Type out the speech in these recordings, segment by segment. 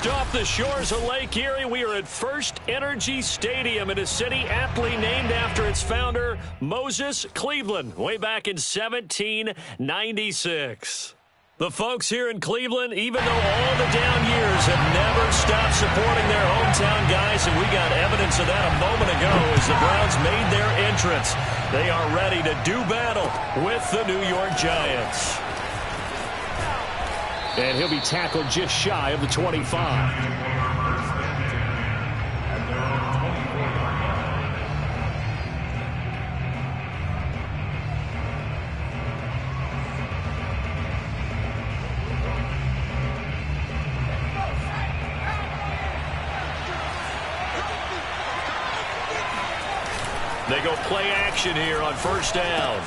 off the shores of Lake Erie. We are at First Energy Stadium in a city aptly named after its founder, Moses Cleveland, way back in 1796. The folks here in Cleveland, even though all the down years, have never stopped supporting their hometown guys, and we got evidence of that a moment ago as the Browns made their entrance. They are ready to do battle with the New York Giants. And he'll be tackled just shy of the 25. They go play action here on first down.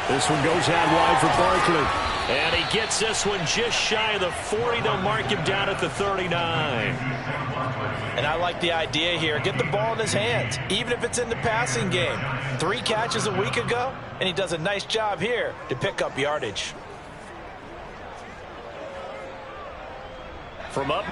This one goes out wide for Barkley. And he gets this one just shy of the 40. They'll mark him down at the 39. And I like the idea here. Get the ball in his hands, even if it's in the passing game. 3 catches a week ago, and he does a nice job here to pick up yardage. From up.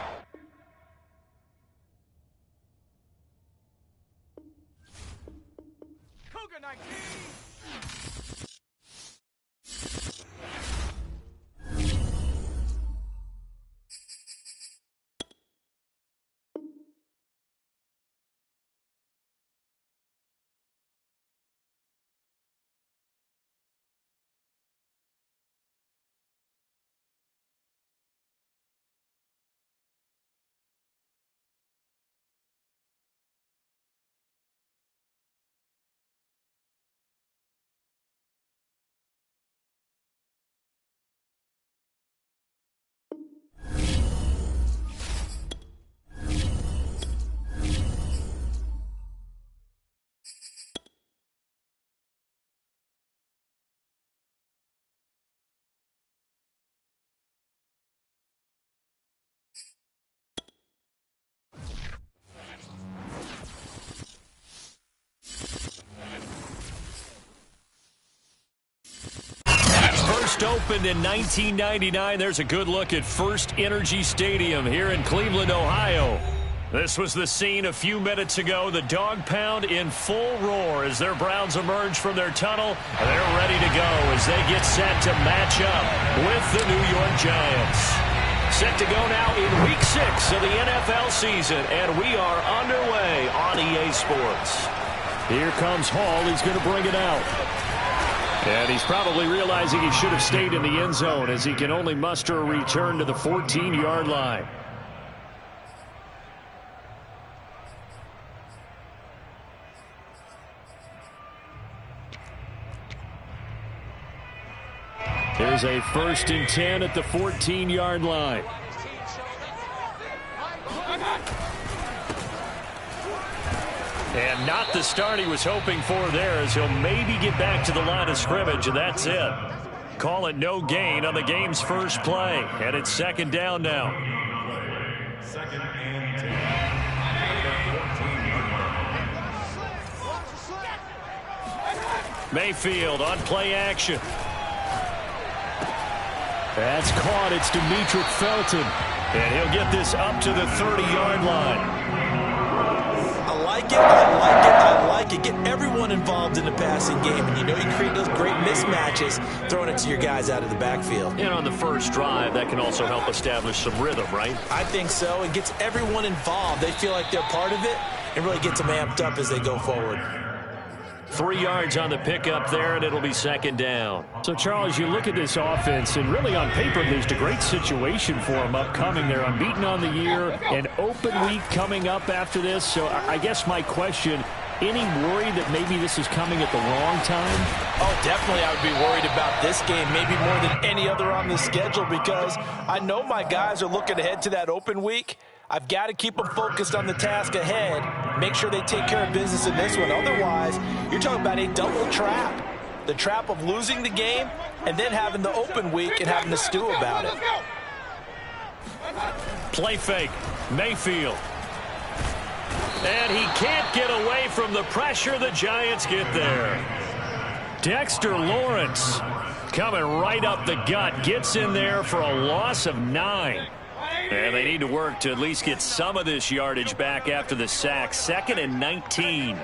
Opened in 1999. There's a good look at First Energy Stadium here in Cleveland, Ohio. This was the scene a few minutes ago. The dog pound in full roar as their Browns emerge from their tunnel. They're ready to go as they get set to match up with the New York Giants. Set to go now in Week 6 of the NFL season, and we are underway on EA Sports. Here comes Hall. He's going to bring it out. And he's probably realizing he should have stayed in the end zone as he can only muster a return to the 14-yard line. Here's a 1st and 10 at the 14-yard line. And not the start he was hoping for there, as he'll maybe get back to the line of scrimmage, and that's it. Call it no gain on the game's first play. And it's 2nd down now. 2nd and 10. Mayfield on play action. That's caught. It's Demetric Felton. And he'll get this up to the 30-yard line. I like it. Get everyone involved in the passing game. And you know you create those great mismatches throwing it to your guys out of the backfield. And on the first drive, that can also help establish some rhythm, right? I think so. It gets everyone involved. They feel like they're part of it and really gets them amped up as they go forward. 3 yards on the pickup there, and it'll be 2nd down. So, Charles, you look at this offense, and really on paper, at least, a great situation for them upcoming. They're unbeaten on the year, an open week coming up after this. So I guess my question, any worry that maybe this is coming at the wrong time? Oh, definitely I would be worried about this game, maybe more than any other on the schedule, because I know my guys are looking ahead to that open week. I've got to keep them focused on the task ahead, make sure they take care of business in this one. Otherwise, you're talking about a double trap. The trap of losing the game and then having the open week and having to stew about it. Play fake. Mayfield. And he can't get away from the pressure. The Giants get there. Dexter Lawrence coming right up the gut. Gets in there for a loss of 9. And they need to work to at least get some of this yardage back after the sack. 2nd and 19.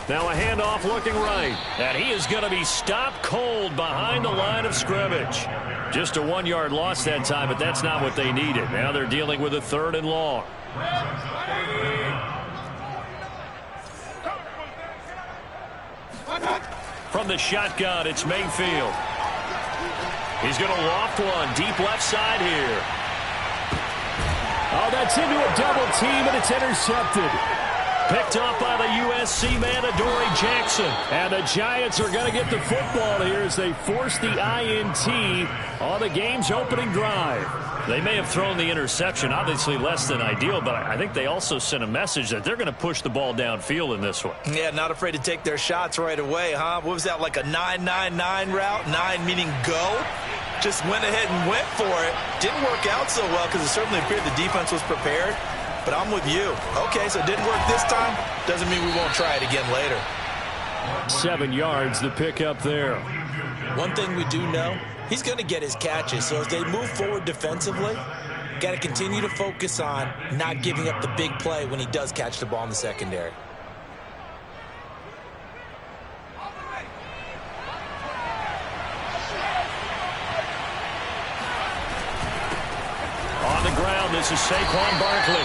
Now a handoff looking right. And he is going to be stopped cold behind the line of scrimmage. Just a 1-yard loss that time, but that's not what they needed. Now they're dealing with a 3rd and long. From the shotgun, it's Mayfield. He's going to loft one deep left side here. Oh, that's into a double team, and it's intercepted. Picked off by the USC man, Adoree Jackson. And the Giants are going to get the football here as they force the INT on the game's opening drive. They may have thrown the interception, obviously less than ideal, but I think they also sent a message that they're going to push the ball downfield in this one. Yeah, not afraid to take their shots right away, huh? What was that, like a 9-9-9 route? 9 meaning go? Just went ahead and went for it. Didn't work out so well because it certainly appeared the defense was prepared. But I'm with you. Okay, so it didn't work this time. Doesn't mean we won't try it again later. 7 yards, the pickup there. One thing we do know, he's going to get his catches. So as they move forward defensively, got to continue to focus on not giving up the big play when he does catch the ball in the secondary. On the ground, this is Saquon Barkley.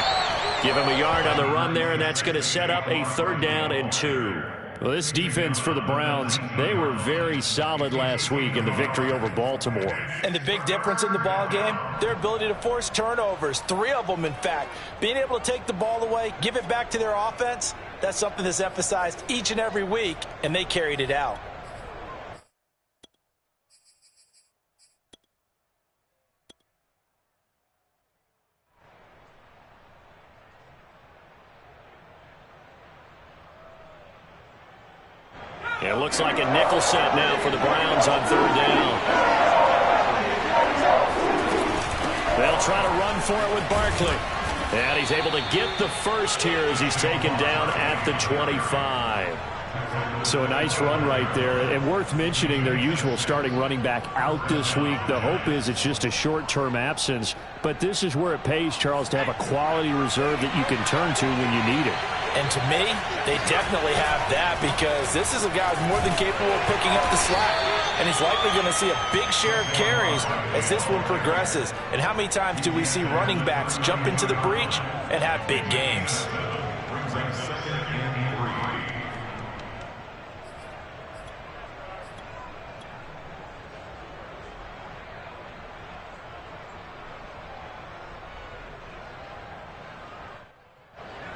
Give him a yard on the run there, and that's going to set up a 3rd down and 2. Well, this defense for the Browns, they were very solid last week in the victory over Baltimore. And the big difference in the ball game, their ability to force turnovers, 3 of them, in fact. Being able to take the ball away, give it back to their offense, that's something that's emphasized each and every week, and they carried it out. It looks like a nickel set now for the Browns on 3rd down. They'll try to run for it with Barkley. And he's able to get the first here as he's taken down at the 25. So a nice run right there. And worth mentioning, their usual starting running back out this week. The hope is it's just a short-term absence. But this is where it pays, Charles, to have a quality reserve that you can turn to when you need it. And to me, they definitely have that because this is a guy who's more than capable of picking up the slack. And he's likely going to see a big share of carries as this one progresses. And how many times do we see running backs jump into the breach and have big games?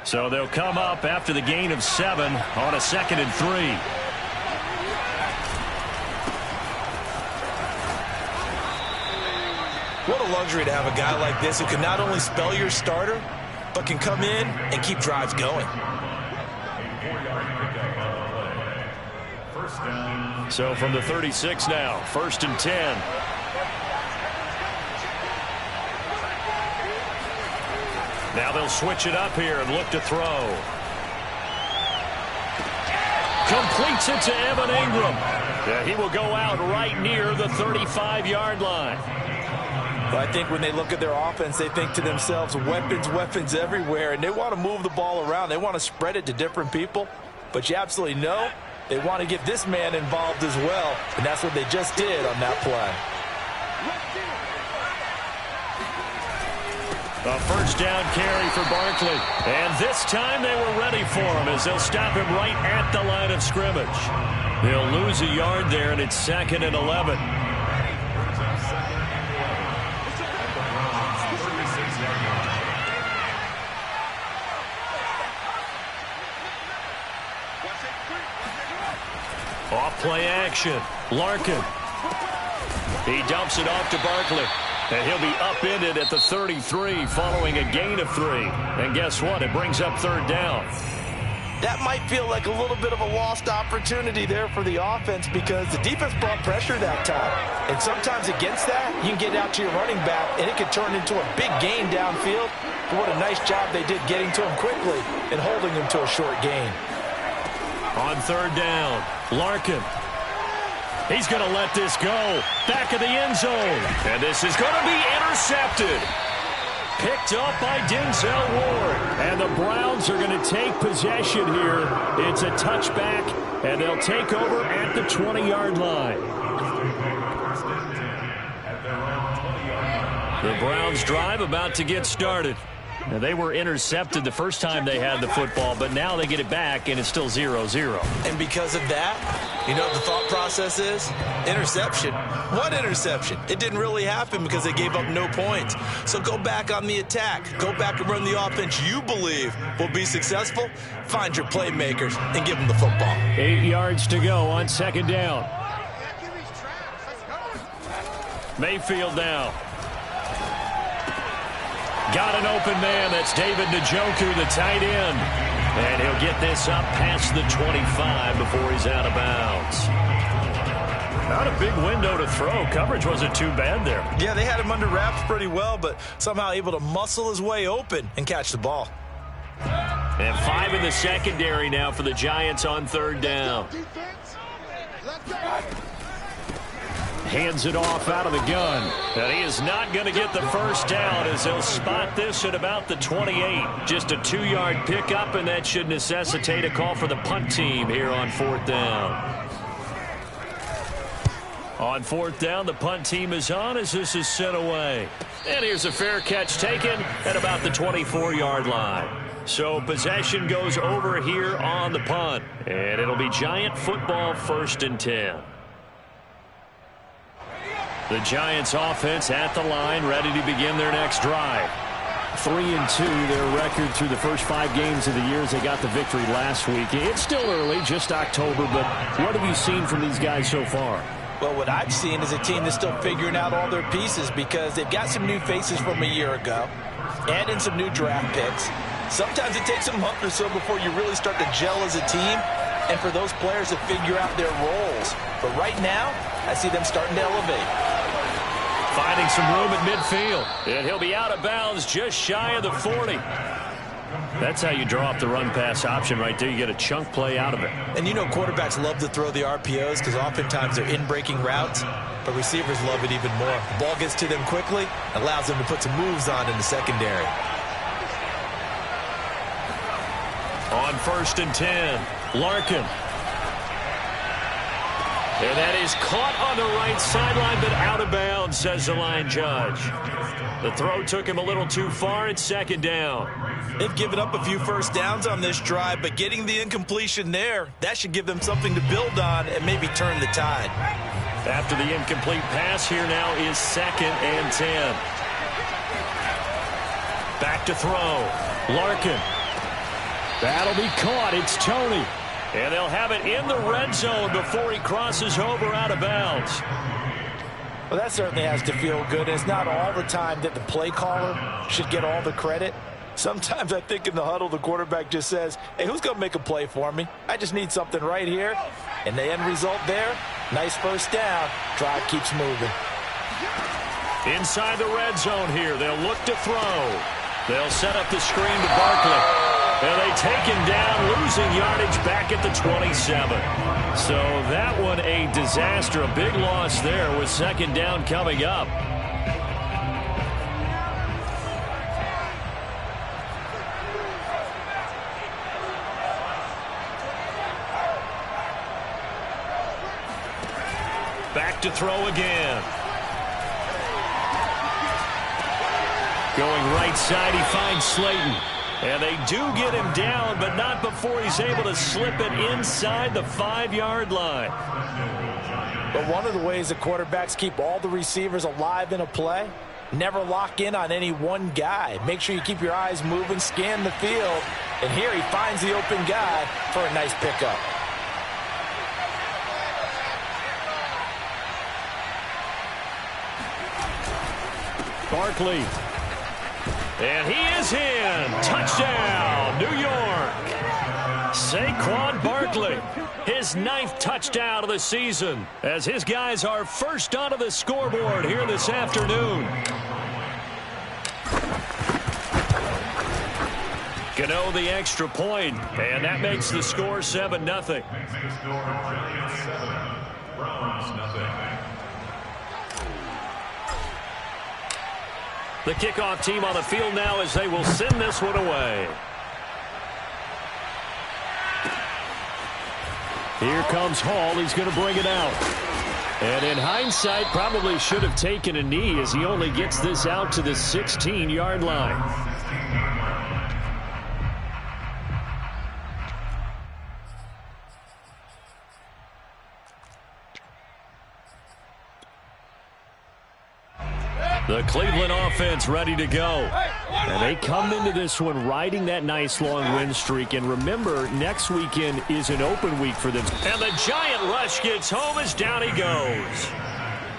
So they'll come up after the gain of 7 on a 2nd and 3. What a luxury to have a guy like this who can not only spell your starter, but can come in and keep drives going. So from the 36 now, 1st and 10. Now they'll switch it up here and look to throw. Completes it to Evan Ingram. Yeah, he will go out right near the 35-yard line. But I think when they look at their offense, they think to themselves, weapons, weapons everywhere, and they want to move the ball around. They want to spread it to different people. But you absolutely know they want to get this man involved as well, and that's what they just did on that play. A 1st down carry for Barkley. And this time they were ready for him as they'll stop him right at the line of scrimmage. They'll lose a yard there, and it's 2nd and 11. Off play action. Larkin. He dumps it off to Barkley. And he'll be upended at the 33 following a gain of 3. And guess what? It brings up 3rd down. That might feel like a little bit of a lost opportunity there for the offense because the defense brought pressure that time. And sometimes against that, you can get out to your running back, and it could turn into a big gain downfield. But what a nice job they did getting to him quickly and holding him to a short gain. On 3rd down, Larkin. He's going to let this go. Back of the end zone. And this is going to be intercepted. Picked up by Denzel Ward. And the Browns are going to take possession here. It's a touchback, and they'll take over at the 20-yard line. The Browns drive about to get started. Now, they were intercepted the first time they had the football, but now they get it back, and it's still 0-0. And because of that, you know what the thought process is? Interception. What interception? It didn't really happen because they gave up no points. So go back on the attack. Go back and run the offense you believe will be successful. Find your playmakers and give them the football. 8 yards to go on second down. Mayfield now. Got an open man. That's David Njoku, the tight end. And he'll get this up past the 25 before he's out of bounds. Not a big window to throw. Coverage wasn't too bad there. Yeah, they had him under wraps pretty well, but somehow able to muscle his way open and catch the ball. And 5 in the secondary now for the Giants on third down. Hands it off out of the gun. And he is not going to get the first down as they'll spot this at about the 28. Just a 2-yard pickup, and that should necessitate a call for the punt team here on fourth down. On fourth down, the punt team is on as this is sent away. And here's a fair catch taken at about the 24-yard line. So possession goes over here on the punt. And it'll be Giant football, 1st and 10. The Giants offense at the line, ready to begin their next drive. 3-2, their record through the first 5 games of the year as they got the victory last week. It's still early, just October, but what have you seen from these guys so far? Well, what I've seen is a team that's still figuring out all their pieces because they've got some new faces from a year ago and in some new draft picks. Sometimes it takes a month or so before you really start to gel as a team and for those players to figure out their roles. But right now, I see them starting to elevate. Finding some room at midfield. And he'll be out of bounds just shy of the 40. That's how you draw up the run-pass option right there. You get a chunk play out of it. And you know quarterbacks love to throw the RPOs because oftentimes they're in-breaking routes, but receivers love it even more. The ball gets to them quickly, allows them to put some moves on in the secondary. On 1st and 10, Larkin. And that is caught on the right sideline, but out of bounds, says the line judge. The throw took him a little too far. It's 2nd down. They've given up a few first downs on this drive, but getting the incompletion there, that should give them something to build on and maybe turn the tide. After the incomplete pass, here now is 2nd and 10. Back to throw. Larkin. That'll be caught. It's Tony. And they'll have it in the red zone before he crosses over out of bounds. Well, that certainly has to feel good. It's not all the time that the play caller should get all the credit. Sometimes I think in the huddle, the quarterback just says, hey, who's going to make a play for me? I just need something right here. And the end result there, nice first down. Drive keeps moving. Inside the red zone here, they'll look to throw. They'll set up the screen to Barkley. And they take him down, losing yardage back at the 27. So that one a disaster, a big loss there with 2nd down coming up. Back to throw again. Going right side, he finds Slayton. And they do get him down, but not before he's able to slip it inside the 5-yard line. But one of the ways that quarterbacks keep all the receivers alive in a play, never lock in on any one guy. Make sure you keep your eyes moving, scan the field. And here he finds the open guy for a nice pickup. Barkley. And he is in. Touchdown, New York. Saquon Barkley, his 9th touchdown of the season, as his guys are first onto the scoreboard here this afternoon. Gano the extra point, and that makes the score 7-0. Browns, nothing. The kickoff team on the field now as they will send this one away. Here comes Hall. He's going to bring it out. And in hindsight, probably should have taken a knee as he only gets this out to the 16-yard line. The Cleveland offense ready to go. And they come into this one riding that nice long win streak. And remember, next weekend is an open week for them. And the giant rush gets home as down he goes.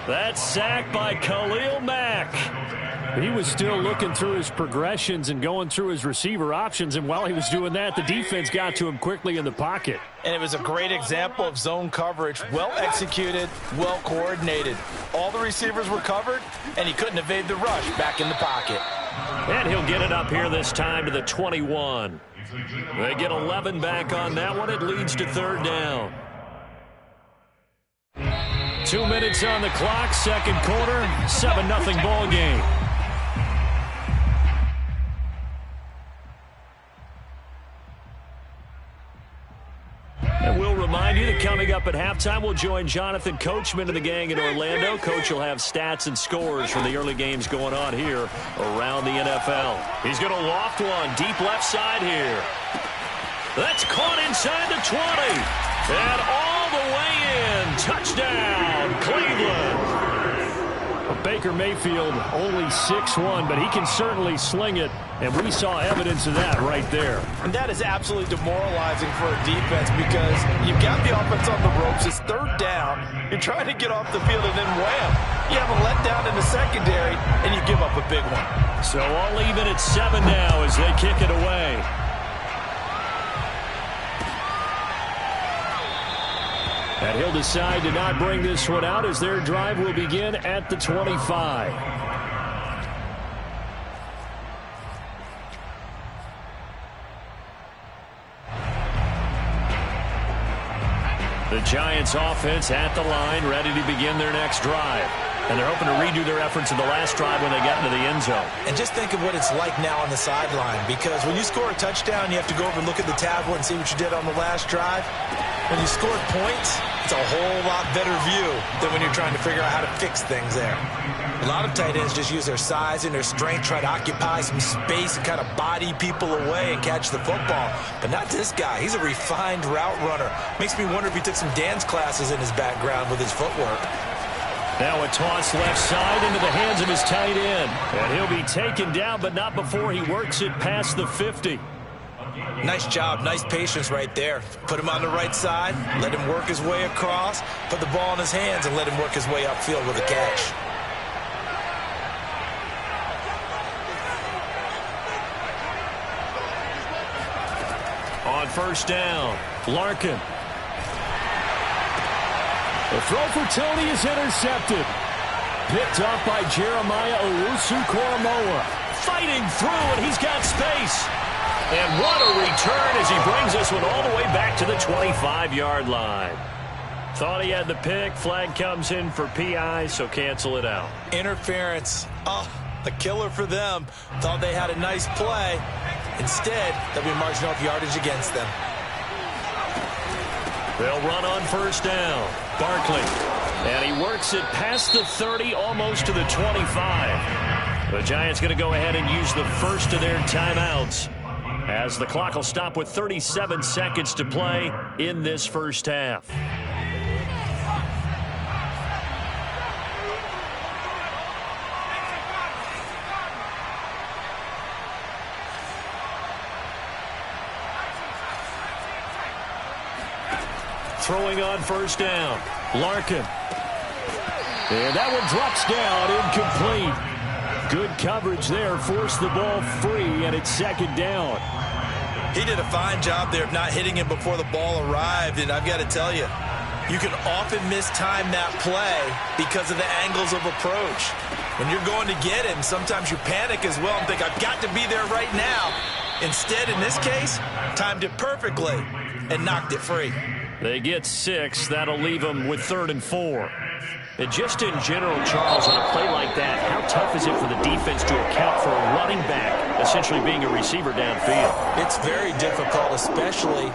That's sacked by Khalil Mack. He was still looking through his progressions and going through his receiver options. And while he was doing that, the defense got to him quickly in the pocket. And it was a great example of zone coverage. Well executed, well coordinated. All the receivers were covered, and he couldn't evade the rush back in the pocket. And he'll get it up here this time to the 21. They get 11 back on that one. It leads to third down. 2 minutes on the clock, second quarter, 7-0 ball game. And we'll remind you that coming up at halftime, we'll join Jonathan Coachman and the gang in Orlando. Coach will have stats and scores from the early games going on here around the NFL. He's going to loft one deep left side here. That's caught inside the 20. And all the way in. Touchdown, Cleveland. Baker Mayfield only 6'1", but he can certainly sling it, and we saw evidence of that right there. And that is absolutely demoralizing for a defense because you've got the offense on the ropes. It's third down. You're trying to get off the field, and then wham, you have a letdown in the secondary, and you give up a big one. So all even at 7 now as they kick it away. And he'll decide to not bring this one out as their drive will begin at the 25. The Giants offense at the line, ready to begin their next drive. And they're hoping to redo their efforts in the last drive when they got into the end zone. And just think of what it's like now on the sideline, because when you score a touchdown, you have to go over and look at the tablet and see what you did on the last drive. When you score points, it's a whole lot better view than when you're trying to figure out how to fix things there. A lot of tight ends just use their size and their strength, try to occupy some space and kind of body people away and catch the football. But not this guy. He's a refined route runner. Makes me wonder if he took some dance classes in his background with his footwork. Now a toss left side into the hands of his tight end. And he'll be taken down, but not before he works it past the 50. Nice job, nice patience right there. Put him on the right side, let him work his way across, put the ball in his hands, and let him work his way upfield with a catch. On first down, Larkin. The throw for Tony is intercepted. Picked up by Jeremiah Owusu-Koramoah. Fighting through, and he's got space. And what a return as he brings this one all the way back to the 25-yard line. Thought he had the pick. Flag comes in for PI, so cancel it out. Interference. Oh, a killer for them. Thought they had a nice play. Instead, there'll be marginal yardage against them. They'll run on first down. Barkley. And he works it past the 30, almost to the 25. The Giants going to go ahead and use the first of their timeouts, as the clock will stop with 37 seconds to play in this first half. Throwing on first down, Larkin. And that one drops down, incomplete. Good coverage there, forced the ball free, and it's second down. He did a fine job there of not hitting him before the ball arrived, and I've got to tell you, you can often mistime that play because of the angles of approach. When you're going to get him, sometimes you panic as well and think, I've got to be there right now. Instead, in this case, timed it perfectly and knocked it free. They get 6. That'll leave them with 3rd and 4. And just in general, Charles, on a play like that, how tough is it for the defense to account for a running back essentially being a receiver downfield? It's very difficult, especially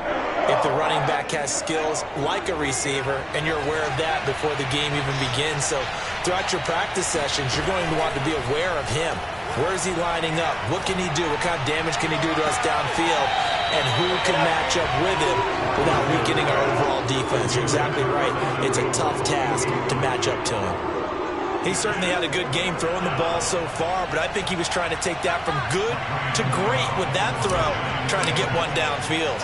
if the running back has skills like a receiver, and you're aware of that before the game even begins. So throughout your practice sessions, you're going to want to be aware of him. Where is he lining up? What can he do? What kind of damage can he do to us downfield? And who can match up with him without weakening our overall defense? You're exactly right. It's a tough task to match up to him. He certainly had a good game throwing the ball so far, but I think he was trying to take that from good to great with that throw, trying to get one downfield.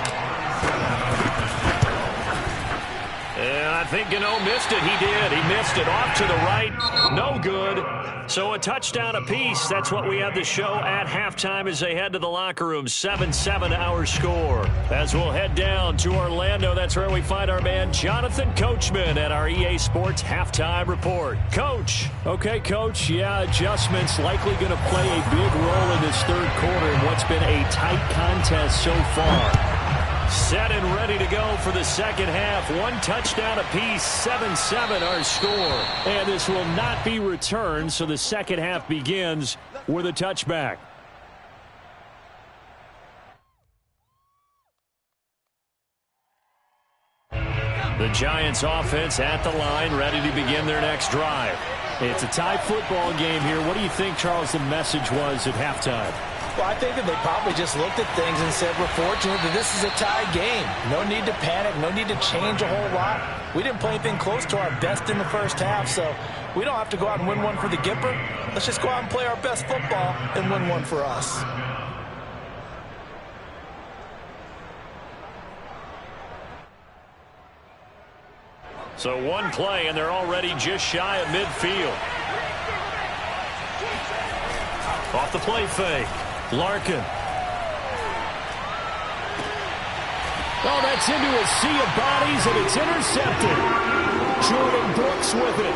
And I think Gano missed it. He did. He missed it off to the right. No good. So a touchdown apiece. That's what we have to show at halftime as they head to the locker room. 7-7 our score. As we'll head down to Orlando, that's where we find our man Jonathan Coachman at our EA Sports Halftime Report. Coach. Okay, Coach. Yeah, adjustments likely going to play a big role in this third quarter in what's been a tight contest so far. Set and ready to go for the second half. 1 touchdown apiece, 7-7 our score. And this will not be returned, so the second half begins with a touchback. The Giants offense at the line, ready to begin their next drive. It's a tie football game here. What do you think, Charles, the message was at halftime? Well, I think that they probably just looked at things and said, we're fortunate that this is a tie game. No need to panic. No need to change a whole lot. We didn't play anything close to our best in the first half, so we don't have to go out and win one for the Gipper. Let's just go out and play our best football and win one for us. So one play, and they're already just shy of midfield. Off the play fake. Larkin. Oh, that's into a sea of bodies, and it's intercepted. Jordan Brooks with it.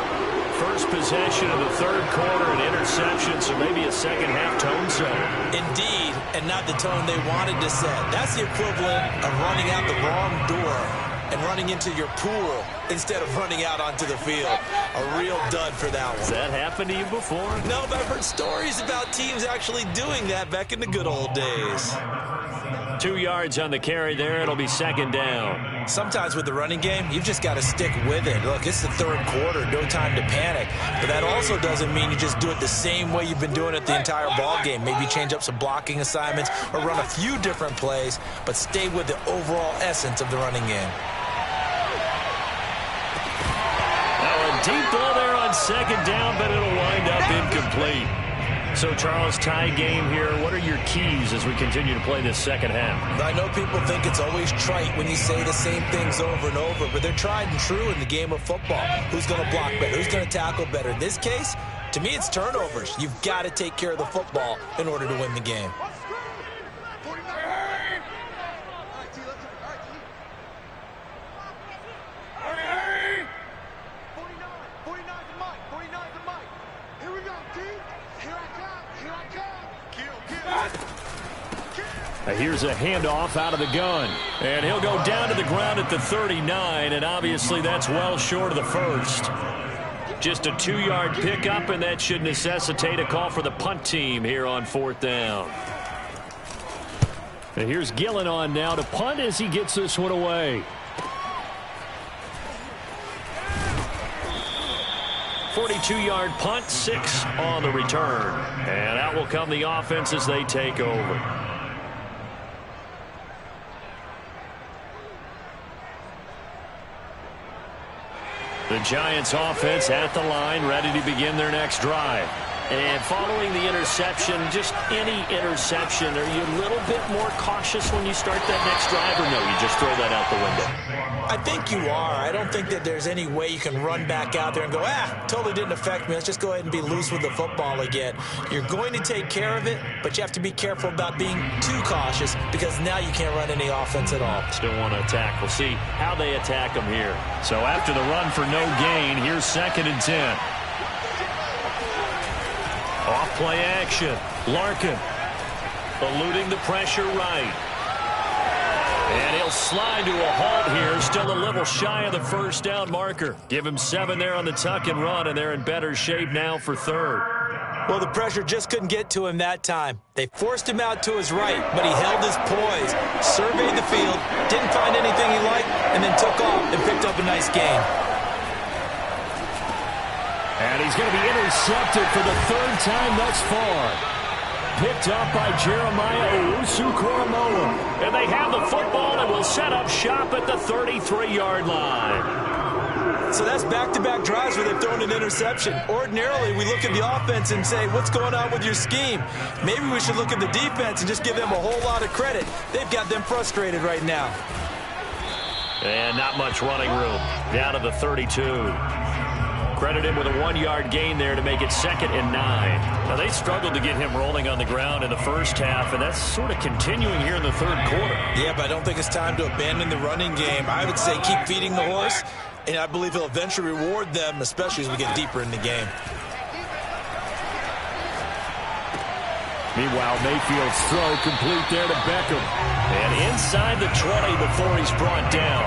First possession of the third quarter, an interception, so maybe a second half tone setter. Indeed, and not the tone they wanted to set. That's the equivalent of running out the wrong door and running into your pool instead of running out onto the field. A real dud for that one. Has that happened to you before? No, but I've heard stories about teams actually doing that back in the good old days. 2 yards on the carry there. It'll be second down. Sometimes with the running game, you've just got to stick with it. Look, it's the third quarter. No time to panic. But that also doesn't mean you just do it the same way you've been doing it the entire ball game. Maybe change up some blocking assignments or run a few different plays, but stay with the overall essence of the running game. Deep ball there on second down, but it'll wind up incomplete. So, Charles, tie game here. What are your keys as we continue to play this second half? I know people think it's always trite when you say the same things over and over, but they're tried and true in the game of football. Who's going to block better? Who's going to tackle better? In this case, to me, it's turnovers. You've got to take care of the football in order to win the game. Here's a handoff out of the gun. And he'll go down to the ground at the 39, and obviously that's well short of the first. Just a 2-yard pickup, and that should necessitate a call for the punt team here on fourth down. And here's Gillen on now to punt as he gets this one away. 42-yard punt, 6 on the return. And out will come the offense as they take over. The Giants offense at the line, ready to begin their next drive. And following the interception, just any interception, are you a little bit more cautious when you start that next drive, or no, you just throw that out the window? I think you are. I don't think that there's any way you can run back out there and go, totally didn't affect me. Let's just go ahead and be loose with the football again. You're going to take care of it, but you have to be careful about being too cautious because now you can't run any offense at all. Still want to attack. We'll see how they attack them here. So after the run for no gain, here's 2nd and 10. Off play action. Larkin eluding the pressure right. And he'll slide to a halt here. Still a little shy of the first down marker. Give him 7 there on the tuck and run, and they're in better shape now for third. Well, the pressure just couldn't get to him that time. They forced him out to his right, but he held his poise, surveyed the field, didn't find anything he liked, and then took off and picked up a nice gain. And he's going to be intercepted for the 3rd time thus far. Picked up by Jeremiah Owusu-Koramoah. And they have the football and will set up shop at the 33-yard line. So that's back-to-back drives where they've thrown an interception. Ordinarily, we look at the offense and say, what's going on with your scheme? Maybe we should look at the defense and just give them a whole lot of credit. They've got them frustrated right now. And not much running room. Down to the 32. Credit him with a 1-yard gain there to make it 2nd and 9. Now, they struggled to get him rolling on the ground in the first half, and that's sort of continuing here in the 3rd quarter. Yeah, but I don't think it's time to abandon the running game. I would say keep feeding the horse, and I believe he'll eventually reward them, especially as we get deeper in the game. Meanwhile, Mayfield's throw complete there to Beckham. And inside the 20 before he's brought down.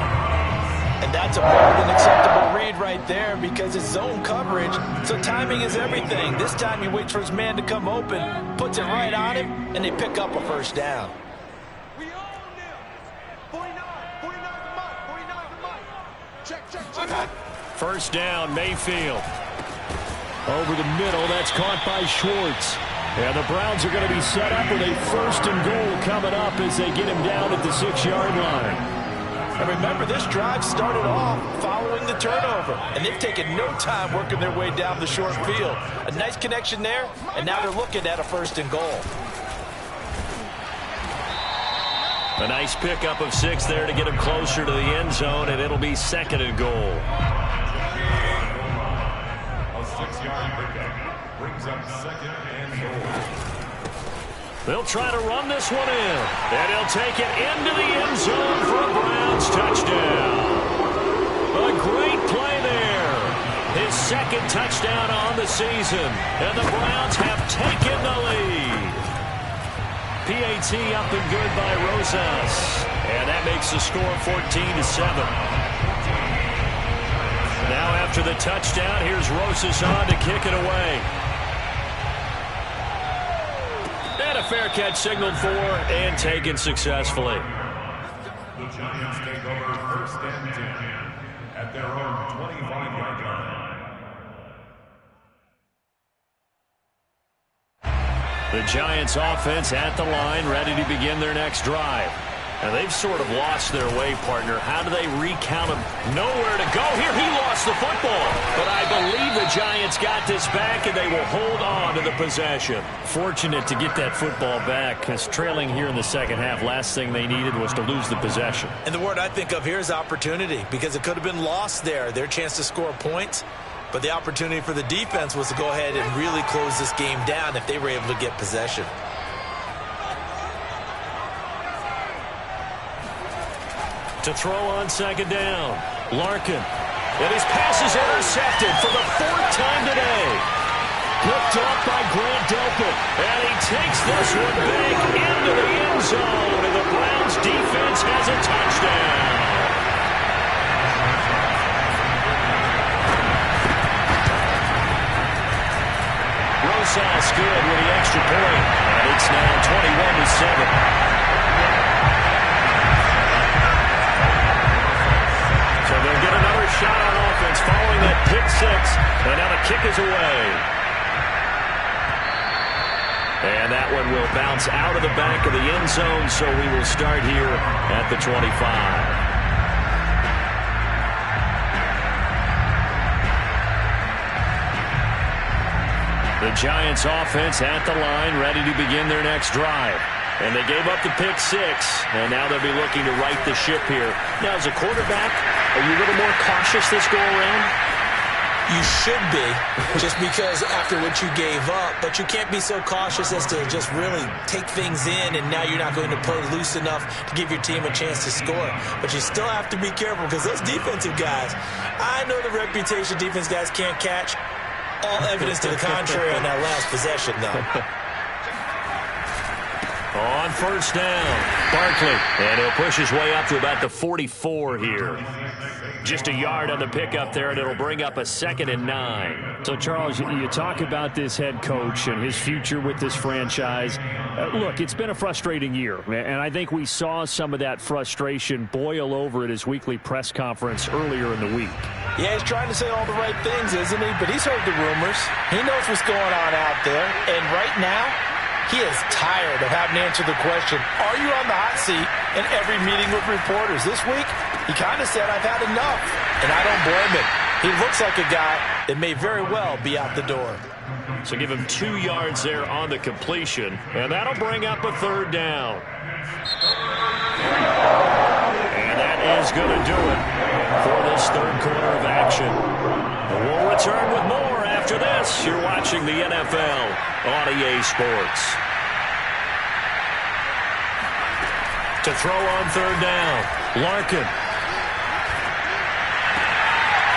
And that's a more than acceptable read right there because it's zone coverage, so timing is everything. This time he waits for his man to come open, puts it right on him, and they pick up a first down. We own them. 49 for Mike. Check. First down, Mayfield. Over the middle, that's caught by Schwartz. And the Browns are going to be set up with a 1st and goal coming up as they get him down at the 6-yard line. And remember, this drive started off following the turnover, and they've taken no time working their way down the short field. A nice connection there, and now they're looking at a 1st and goal. A nice pickup of 6 there to get him closer to the end zone, and it'll be 2nd and goal. A 6-yard pickup brings up 2nd and goal. They'll try to run this one in. And he'll take it into the end zone for a Browns touchdown. A great play there. His 2nd touchdown on the season. And the Browns have taken the lead. PAT up and good by Rosas. And that makes the score 14-7. Now after the touchdown, here's Rosas on to kick it away. And a fair catch signaled for and taken successfully. The Giants take over 1st and 10 at their own 25-yard line. The Giants offense at the line, ready to begin their next drive. And they've sort of lost their way, partner. How do they recount them? Nowhere to go. Here he lost the football. But I believe the Giants got this back, and they will hold on to the possession. Fortunate to get that football back, because trailing here in the 2nd half, last thing they needed was to lose the possession. And the word I think of here is opportunity, because it could have been lost there, their chance to score points. But the opportunity for the defense was to go ahead and really close this game down if they were able to get possession. To throw on 2nd down, Larkin. And his pass is intercepted for the 4th time today. Picked up by Grant Delpit. And he takes this one big into the end zone. And the Browns defense has a touchdown. Rosas good with the extra point. And it's now 21-7. So they'll get another shot on offense following that pick 6. And now the kick is away. And that one will bounce out of the back of the end zone, so we will start here at the 25. The Giants offense at the line, ready to begin their next drive. And they gave up the pick 6, and now they'll be looking to right the ship here. Now, as a quarterback, are you a little more cautious this go-around? You should be, just because after what you gave up, but you can't be so cautious as to just really take things in, and now you're not going to play loose enough to give your team a chance to score. But you still have to be careful, because those defensive guys, I know the reputation defense guys can't catch. All evidence to the contrary on that last possession, though. On first down, Barkley. And he'll push his way up to about the 44 here. Just a yard on the pickup there, and it'll bring up a 2nd and 9. So, Charles, you talk about this head coach and his future with this franchise. Look, it's been a frustrating year, and I think we saw some of that frustration boil over at his weekly press conference earlier in the week. Yeah, he's trying to say all the right things, isn't he? But he's heard the rumors. He knows what's going on out there. And right now, he is tired of having to answer the question, are you on the hot seat in every meeting with reporters? This week, he kind of said, I've had enough. And I don't blame him. He looks like a guy that may very well be out the door. So give him 2 yards there on the completion, and that'll bring up a 3rd down. And that is going to do it for this 3rd quarter of action. We'll return with more after this. You're watching the NFL on EA Sports. To throw on 3rd down, Larkin.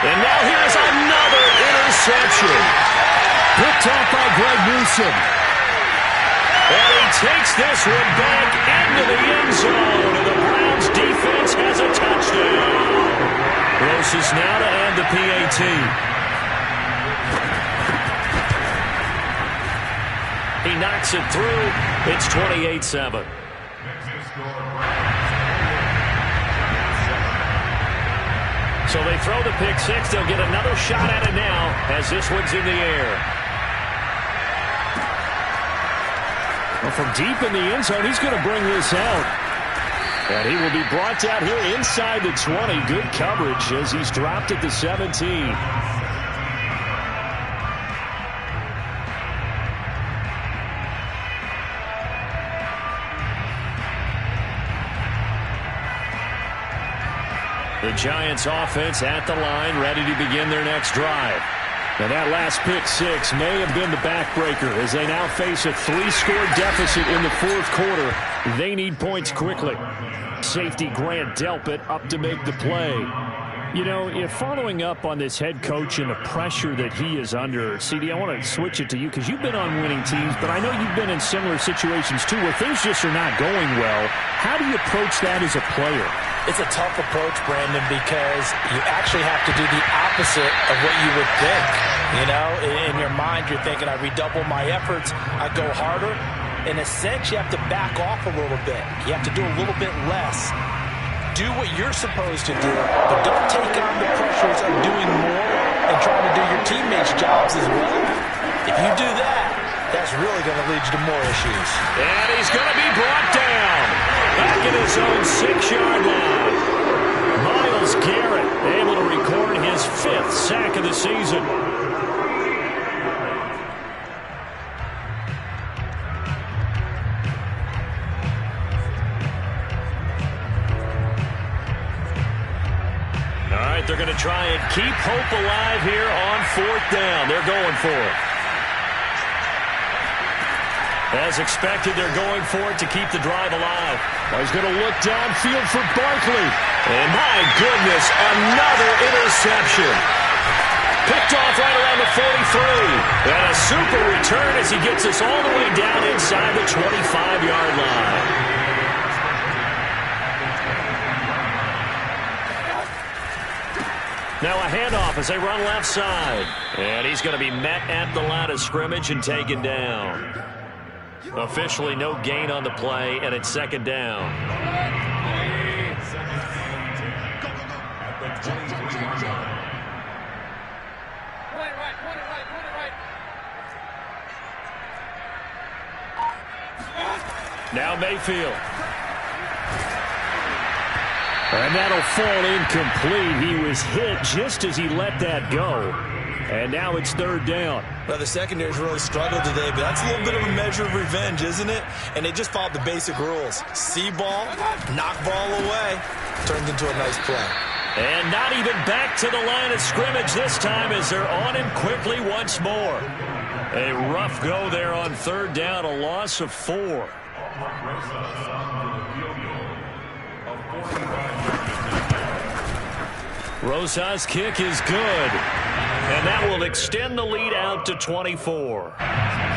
And now here's another interception. Picked off by Greg Newsome. And he takes this one back into the end zone. And the Browns defense has a touchdown. Closest now to add the PAT. He knocks it through. It's 28-7. So they throw the pick six. They'll get another shot at it now as this one's in the air. Well, from deep in the end zone, he's going to bring this out. And he will be brought down here inside the 20. Good coverage as he's dropped at the 17. The Giants offense at the line, ready to begin their next drive. Now that last pick six may have been the backbreaker as they now face a 3-score deficit in the 4th quarter. They need points quickly. Safety Grant Delpit up to make the play. You know, if following up on this head coach and the pressure that he is under, CD, I want to switch it to you because you've been on winning teams, but I know you've been in similar situations too where things just are not going well. How do you approach that as a player? It's a tough approach, Brandon, because you actually have to do the opposite of what you would think. You know, in your mind, you're thinking, I redouble my efforts, I go harder. In a sense, you have to back off a little bit. You have to do a little bit less. Do what you're supposed to do, but don't take on the pressures of doing more and trying to do your teammates' jobs as well. If you do that, that's really going to lead you to more issues. And he's going to be brought down back in his own 6-yard line. Myles Garrett able to record his 5th sack of the season. They're going to try and keep hope alive here on 4th down. They're going for it. As expected, they're going for it to keep the drive alive. He's going to look downfield for Barkley. And my goodness, another interception. Picked off right around the 43. And a super return as he gets us all the way down inside the 25-yard line. Now a handoff as they run left side. And he's going to be met at the line of scrimmage and taken down. Officially no gain on the play, and it's 2nd down. Now Mayfield. And that'll fall incomplete. He was hit just as he let that go. And now it's 3rd down. Well, the secondary's really struggled today, but that's a little bit of a measure of revenge, isn't it? And they just followed the basic rules. See ball, knock ball away. Turns into a nice play. And not even back to the line of scrimmage this time as they're on him quickly once more. A rough go there on 3rd down, a loss of 4. Rosa's kick is good. And that will extend the lead out to 24.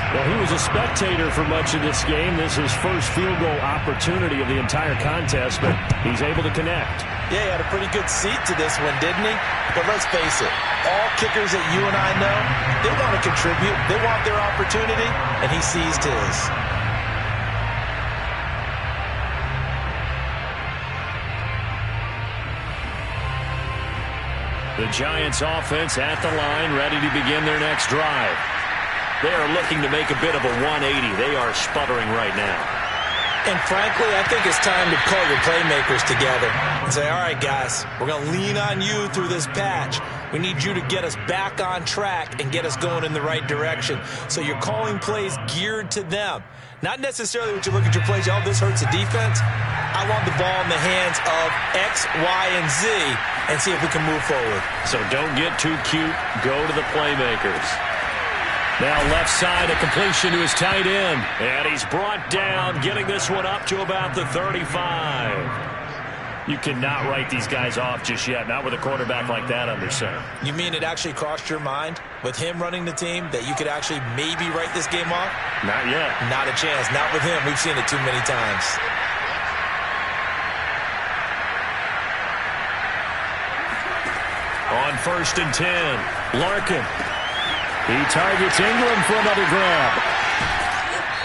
Well, he was a spectator for much of this game. This is his first field goal opportunity of the entire contest, but he's able to connect. Yeah, he had a pretty good seat to this one, didn't he? But let's face it, all kickers that you and I know, they want to contribute. They want their opportunity, and he seized his. The Giants offense at the line, ready to begin their next drive. They are looking to make a bit of a 180. They are sputtering right now. And frankly, I think it's time to call your playmakers together and say, all right, guys, we're going to lean on you through this patch. We need you to get us back on track and get us going in the right direction. So you're calling plays geared to them. Not necessarily when you look at your plays, oh, this hurts the defense. I want the ball in the hands of X, Y, and Z and see if we can move forward. So don't get too cute. Go to the playmakers. Now left side, a completion to his tight end. And he's brought down, getting this one up to about the 35. You cannot write these guys off just yet, not with a quarterback like that under center. You mean it actually crossed your mind with him running the team that you could actually maybe write this game off? Not yet. Not a chance. Not with him. We've seen it too many times. On 1st and 10, Larkin. He targets Ingram for another grab.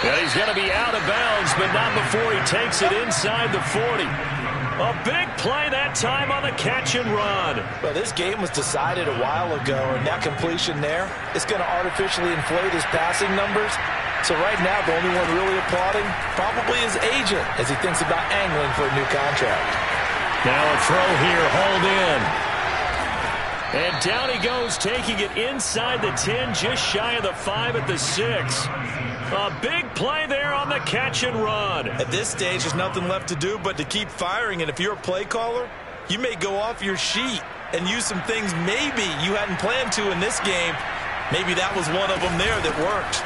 And he's going to be out of bounds, but not before he takes it inside the 40. A big play that time on the catch and run. Well, this game was decided a while ago, and that completion there is going to artificially inflate his passing numbers. So right now, the only one really applauding probably his agent as he thinks about angling for a new contract. Now a throw here, hauled in. And down he goes, taking it inside the 10, just shy of the 5 at the 6. A big play there on the catch and run. At this stage, there's nothing left to do but to keep firing. And if you're a play caller, you may go off your sheet and use some things maybe you hadn't planned to in this game. Maybe that was one of them there that worked.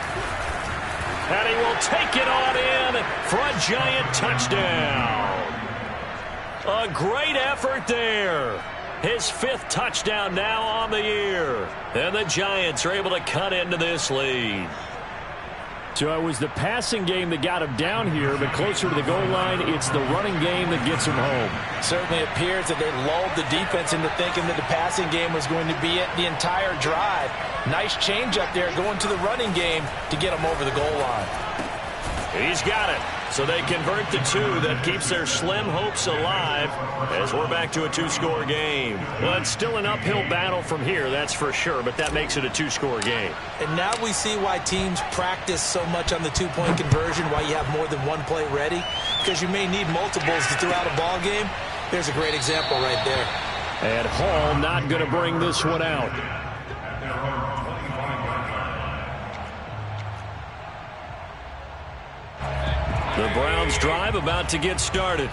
And he will take it on in for a Giant touchdown. A great effort there. His 5th touchdown now on the year. And the Giants are able to cut into this lead. So it was the passing game that got him down here, but closer to the goal line, it's the running game that gets him home. Certainly appears that they lulled the defense into thinking that the passing game was going to be it the entire drive. Nice change up there going to the running game to get him over the goal line. He's got it. So they convert the 2. That keeps their slim hopes alive as we're back to a 2-score game. Well, it's still an uphill battle from here, that's for sure, but that makes it a 2-score game. And now we see why teams practice so much on the 2-point conversion, why you have more than one play ready, because you may need multiples to throw out a ball game. There's a great example right there. And Hall not going to bring this one out. The Browns drive about to get started.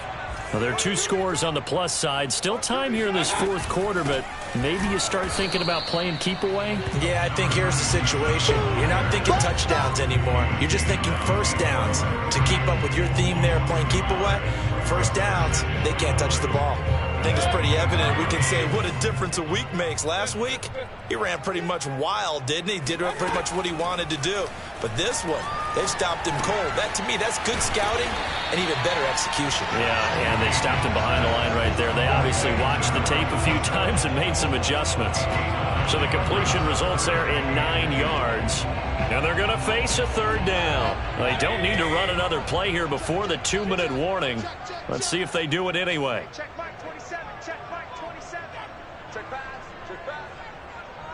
Well, there are 2 scores on the plus side. Still time here in this 4th quarter, but maybe you start thinking about playing keep away? Yeah, I think here's the situation. You're not thinking touchdowns anymore. You're just thinking first downs. To keep up with your theme there, playing keep away, first downs, they can't touch the ball. I think it's pretty evident. We can say what a difference a week makes. Last week, he ran pretty much wild, didn't he? Did pretty much what he wanted to do. But this one, they stopped him cold. That, to me, that's good scouting and even better execution. Yeah, and they stopped him behind the line right there. They obviously watched the tape a few times and made some adjustments. So the completion results there in 9 yards. And they're going to face a 3rd down. They don't need to run another play here before the 2-minute warning. Let's see if they do it anyway. Check Mike 27. Check Mike 27. Check pass. Check pass.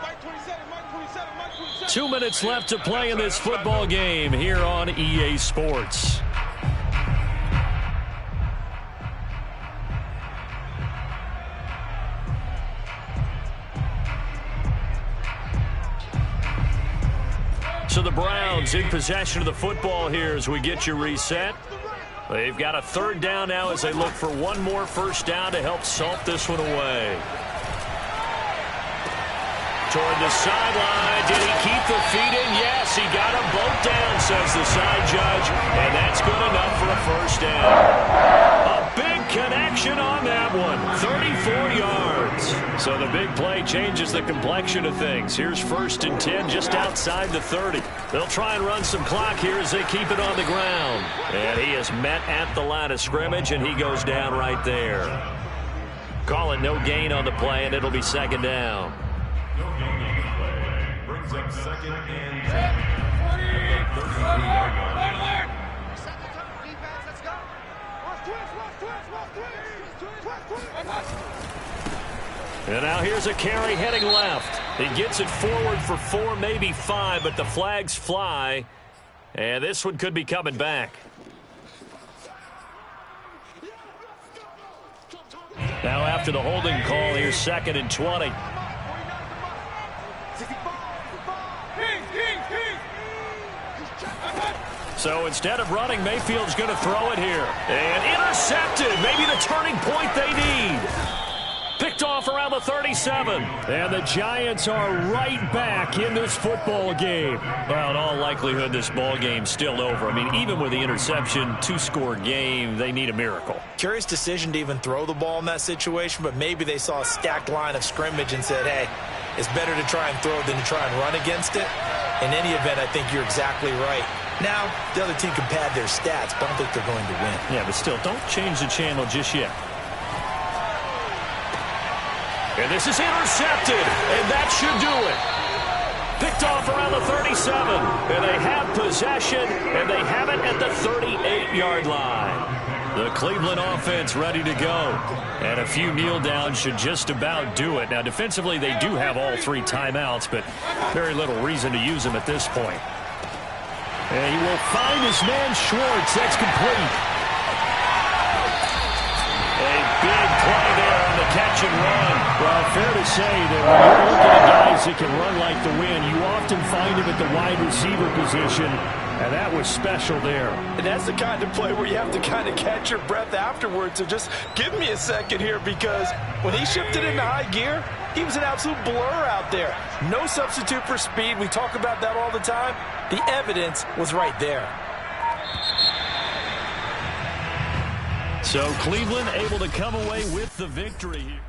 Mike 27. Mike 27. Mike 27. 2 minutes left to play in this football game here on EA Sports. So the Browns in possession of the football here as we get you reset. They've got a 3rd down now as they look for one more first down to help salt this one away. Toward the sideline. Did he keep the feet in? Yes, he got them both down, says the side judge. And that's good enough for a first down. A big connection on that one. 34 yards. So So the big play changes the complexion of things. Here's 1st and 10 just outside the 30. They'll try and run some clock here as they keep it on the ground. And he is met at the line of scrimmage, and he goes down right there. Call it no gain on the play, and it'll be 2nd down. No gain on the play. Brings up 2nd and 10. At the 33-yard line. And now here's a carry heading left. He gets it forward for 4, maybe 5, but the flags fly. And this one could be coming back. Now after the holding call, here's 2nd and 20. So instead of running, Mayfield's going to throw it here. And intercepted. Maybe the turning point they need. Picked off around the 37. And the Giants are right back in this football game. Well, in all likelihood, this ball game's still over. I mean, even with the interception, 2-score game, they need a miracle. Curious decision to even throw the ball in that situation, but maybe they saw a stacked line of scrimmage and said, hey, it's better to try and throw than to try and run against it. In any event, I think you're exactly right. Now, the other team can pad their stats, but I don't think they're going to win. Yeah, but still, don't change the channel just yet. And this is intercepted, and that should do it. Picked off around the 37, and they have possession, and they have it at the 38-yard line. The Cleveland offense ready to go. And a few kneel downs should just about do it. Now, defensively, they do have all 3 timeouts, but very little reason to use them at this point. And he will find his man Schwartz. That's complete. A big play there on the catch and run. Well, fair to say that when you're looking at guys that can run like the wind, you often find him at the wide receiver position, and that was special there. And that's the kind of play where you have to kind of catch your breath afterwards. So just give me a second here, because when he shifted into high gear, he was an absolute blur out there. No substitute for speed. We talk about that all the time. The evidence was right there. So Cleveland able to come away with the victory here.